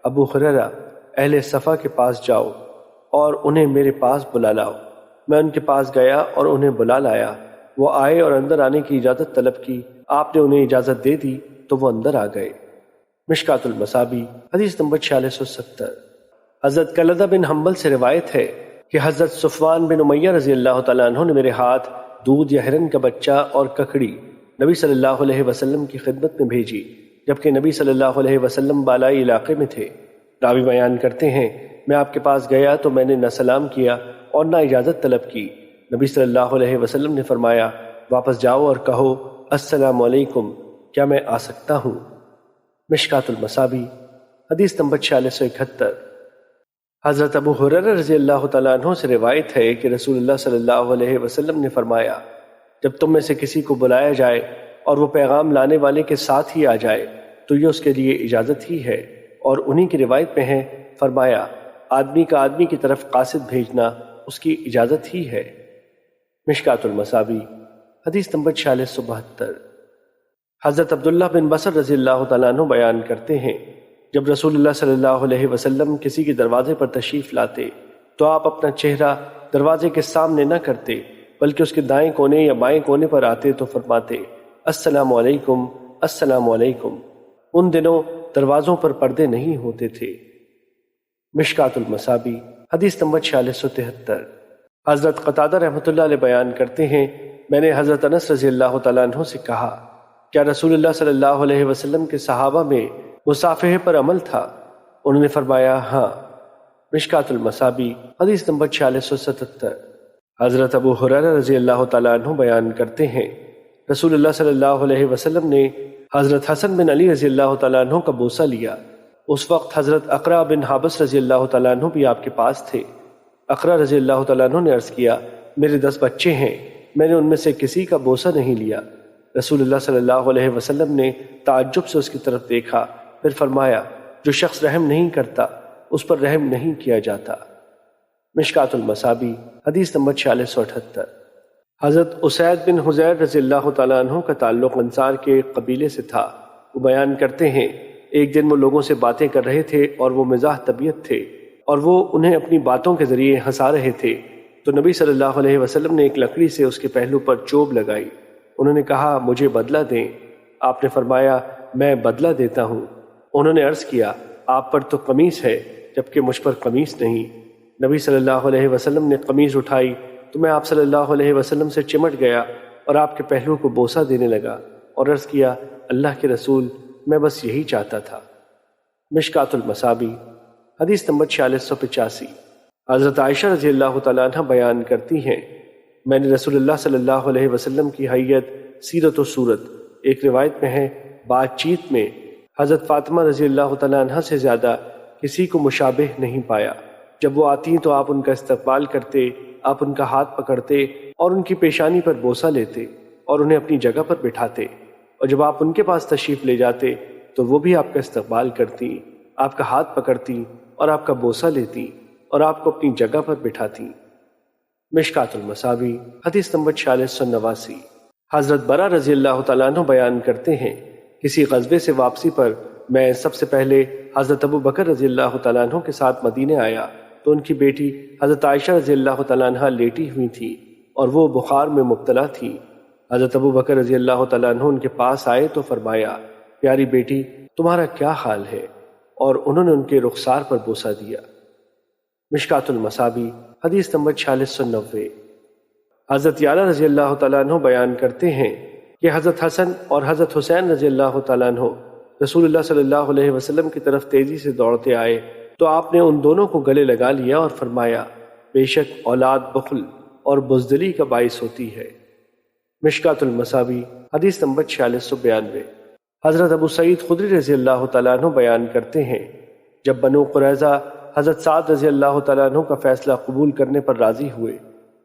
ابو ہریرہ اہل صفا کے پاس جاؤ اور انہیں میرے پاس بلا لاؤ۔ میں ان کے پاس گیا اور انہیں بلا لایا، وہ آئے اور اندر آنے کی اجازت طلب کی، آپ نے انہیں اجازت دے دی تو وہ اندر آ گئے۔ مشکات المصابی حدیث نمبر 4670۔ حضرت کلدہ بن حنبل سے روایت ہے کہ حضرت صفوان بن امیہ رضی اللہ تعالیٰ عنہ نے میرے ہاتھ دودھ یا ہرن کا بچہ اور ککڑی نبی صلی اللہ علیہ وسلم کی خدمت میں بھیجی، جبکہ نبی صلی اللہ علیہ وسلم بالائی علاقے میں تھے۔ راوی بیان کرتے ہیں میں آپ کے پاس گیا تو میں نے نہ سلام کیا اور نہ اجازت طلب کی۔ نبی صلی اللہ علیہ وسلم نے فرمایا واپس جاؤ اور کہو السلام علیکم، کیا میں آ سکتا ہوں؟ مشکات المصابیح حدیث نمبر 4671۔ حضرت ابو ہریرہ رضی اللہ تعالیٰ عنہ سے روایت ہے کہ رسول اللہ صلی اللہ علیہ وسلم نے فرمایا جب تم میں سے کسی کو بلایا جائے اور وہ پیغام لانے والے کے ساتھ ہی آ جائے تو یہ اس کے لیے اجازت ہی ہے، اور انہی کی روایت میں ہے فرمایا آدمی کا آدمی کی طرف قاصد بھیجنا اس کی اجازت ہی ہے۔ مشکات المصابیح حدیث نمبر 4672۔ حضرت عبداللہ بن بصر رضی اللہ تعالیٰ عنہ بیان کرتے ہیں جب رسول اللہ صلی اللہ علیہ وسلم کسی کے دروازے پر تشریف لاتے تو آپ اپنا چہرہ دروازے کے سامنے نہ کرتے بلکہ اس کے دائیں کونے یا بائیں کونے پر آتے تو فرماتے السلام علیکم السلام علیکم۔ ان دنوں دروازوں پر پردے نہیں ہوتے تھے۔ مشکات المصابیح حدیث نمبر 4673۔ حضرت قتادہ رحمۃ اللہ علیہ بیان کرتے ہیں میں نے حضرت انس رضی اللہ تعالیٰ عنہ سے کہا کیا رسول اللہ صلی اللہ علیہ وسلم کے صحابہ میں مصافحے پر عمل تھا؟ انہوں نے فرمایا ہاں۔ مشکات المصابیح حدیث نمبر 4677۔ حضرت ابو ہریرہ رضی اللہ تعالیٰ عنہ بیان کرتے ہیں رسول اللہ صلی اللہ علیہ وسلم نے حضرت حسن بن علی رضی اللہ تعالیٰ عنہ کا بوسہ لیا۔ اس وقت حضرت اقرع بن حابس رضی اللہ تعالیٰ عنہ بھی آپ کے پاس تھے۔ اقرع رضی اللہ تعالیٰ عنہ نے عرض کیا میرے 10 بچے ہیں، میں نے ان میں سے کسی کا بوسہ نہیں لیا۔ رسول اللہ صلی اللہ علیہ وسلم نے تعجب سے اس کی طرف دیکھا، پھر فرمایا جو شخص رحم نہیں کرتا اس پر رحم نہیں کیا جاتا۔ مشکات المصابیح حدیث نمبر 4678۔ حضرت اسید بن حضیر رضی اللہ تعالیٰ عنہ کا تعلق انصار کے قبیلے سے تھا۔ وہ بیان کرتے ہیں ایک دن وہ لوگوں سے باتیں کر رہے تھے اور وہ مزاح طبیعت تھے اور وہ انہیں اپنی باتوں کے ذریعے ہنسا رہے تھے، تو نبی صلی اللہ علیہ وسلم نے ایک لکڑی سے اس کے پہلو پر چوب لگائی۔ انہوں نے کہا مجھے بدلہ دیں۔ آپ نے فرمایا میں بدلہ دیتا ہوں۔ انہوں نے عرض کیا آپ پر تو قمیص ہے جبکہ مجھ پر قمیص نہیں۔ نبی صلی اللہ علیہ وسلم نے قمیص اٹھائی تو میں آپ صلی اللہ علیہ وسلم سے چمٹ گیا اور آپ کے پہلو کو بوسہ دینے لگا اور عرض کیا اللہ کے رسول میں بس یہی چاہتا تھا۔ مشکات المصابیح حدیث نمبر 4685۔ حضرت عائشہ رضی اللہ تعالیٰ عنہ بیان کرتی ہیں میں نے رسول اللہ صلی اللہ علیہ وسلم کی حیت، سیرت و صورت، ایک روایت میں ہے بات چیت میں حضرت فاطمہ رضی اللہ تعالیٰ عنہ سے زیادہ کسی کو مشابہ نہیں پایا۔ جب وہ آتی تو آپ ان کا استقبال کرتے، آپ ان کا ہاتھ پکڑتے اور ان کی پیشانی پر بوسہ لیتے اور انہیں اپنی جگہ پر بٹھاتے، اور جب آپ ان کے پاس تشریف لے جاتے تو وہ بھی آپ کا استقبال کرتی، آپ کا ہاتھ پکڑتی اور آپ کا بوسہ لیتی اور آپ کو اپنی جگہ پر بٹھاتی۔ مشکات المصابیح حدیث نمبر 4689۔ حضرت برا رضی اللہ تعالیٰ عنہ بیان کرتے ہیں کسی غزوے سے واپسی پر میں سب سے پہلے حضرت ابو بکر رضی اللہ تعالیٰ عنہ کے ساتھ مدینے آیا تو ان کی بیٹی حضرت عائشہ رضی اللہ تعالیٰ عنہ لیٹی ہوئی تھی اور وہ بخار میں مبتلا تھی۔ حضرت ابو بکر رضی اللہ تعالیٰ عنہ ان کے پاس آئے تو فرمایا پیاری بیٹی تمہارا کیا حال ہے، اور انہوں نے ان کے رخسار پر بوسہ دیا۔ مشکات المصابیح حدیث نمبر 4690۔ حضرت یعلا رضی اللہ تعالیٰ عنہ بیان کرتے ہیں کہ حضرت حسن اور حضرت حسین رضی اللہ تعالیٰ عنہ رسول اللہ صلی اللہ علیہ وسلم کی طرف تیزی سے دوڑتے آئے تو آپ نے ان دونوں کو گلے لگا لیا اور فرمایا بے شک اولاد بخل اور بزدلی کا باعث ہوتی ہے۔ مشکات المصابیح حدیث نمبر 4692۔ حضرت ابو سعید خدری رضی اللہ تعالیٰ عنہ بیان کرتے ہیں جب بنو قریظہ حضرت سعد رضی اللہ تعالیٰ عنہ کا فیصلہ قبول کرنے پر راضی ہوئے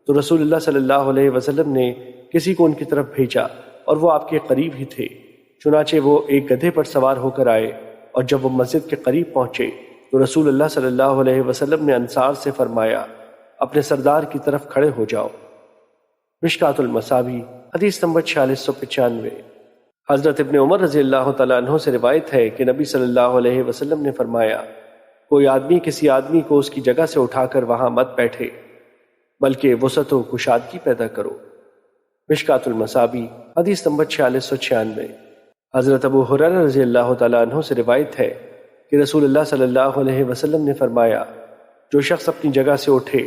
تو رسول اللہ صلی اللہ علیہ وسلم نے کسی کو ان کی طرف بھیجا اور وہ آپ کے قریب ہی تھے۔ چنانچہ وہ ایک گدھے پر سوار ہو کر آئے اور جب وہ مسجد کے قریب پہنچے تو رسول اللہ صلی اللہ علیہ وسلم نے انصار سے فرمایا اپنے سردار کی طرف کھڑے ہو جاؤ۔ مشکات المصابیح حدیث نمبر 4695۔ حضرت ابن عمر رضی اللہ تعالیٰ عنہ سے روایت ہے کہ نبی صلی اللہ علیہ وسلم نے فرمایا کوئی آدمی کسی آدمی کو اس کی جگہ سے اٹھا کر وہاں مت بیٹھے بلکہ وسعت و کشادگی پیدا کرو۔ مشکات المصابیح حدیث نمبر 4696۔ حضرت ابو ہریرہ رضی اللہ تعالیٰ عنہ سے روایت ہے کہ رسول اللہ صلی اللہ علیہ وسلم نے فرمایا جو شخص اپنی جگہ سے اٹھے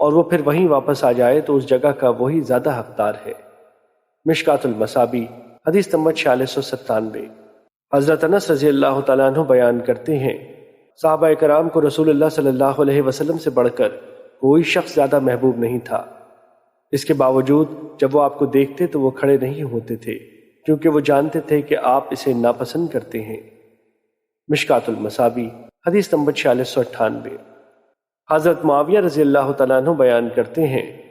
اور وہ پھر وہیں واپس آ جائے تو اس جگہ کا وہی زیادہ حقدار ہے۔ مشکات المصابی حدیث نمبر 4697۔ حضرت انس رضی اللہ تعالیٰ عنہ بیان کرتے ہیں، صحابہ کرام کو رسول اللہ صلی اللہ علیہ وسلم سے بڑھ کر کوئی شخص زیادہ محبوب نہیں تھا۔ اس کے باوجود جب وہ آپ کو دیکھتے تو وہ کھڑے نہیں ہوتے تھے، کیونکہ وہ جانتے تھے کہ آپ اسے ناپسند کرتے ہیں۔ مشکات المصابی حدیث نمبر 4698۔ حضرت معاویہ رضی اللہ تعالیٰ عنہ بیان کرتے ہیں،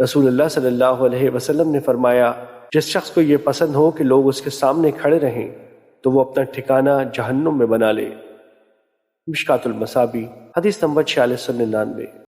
رسول اللہ صلی اللہ علیہ وسلم نے فرمایا، جس شخص کو یہ پسند ہو کہ لوگ اس کے سامنے کھڑے رہیں تو وہ اپنا ٹھکانہ جہنم میں بنا لے۔ مشکات المصابی حدیث نمبر 4699۔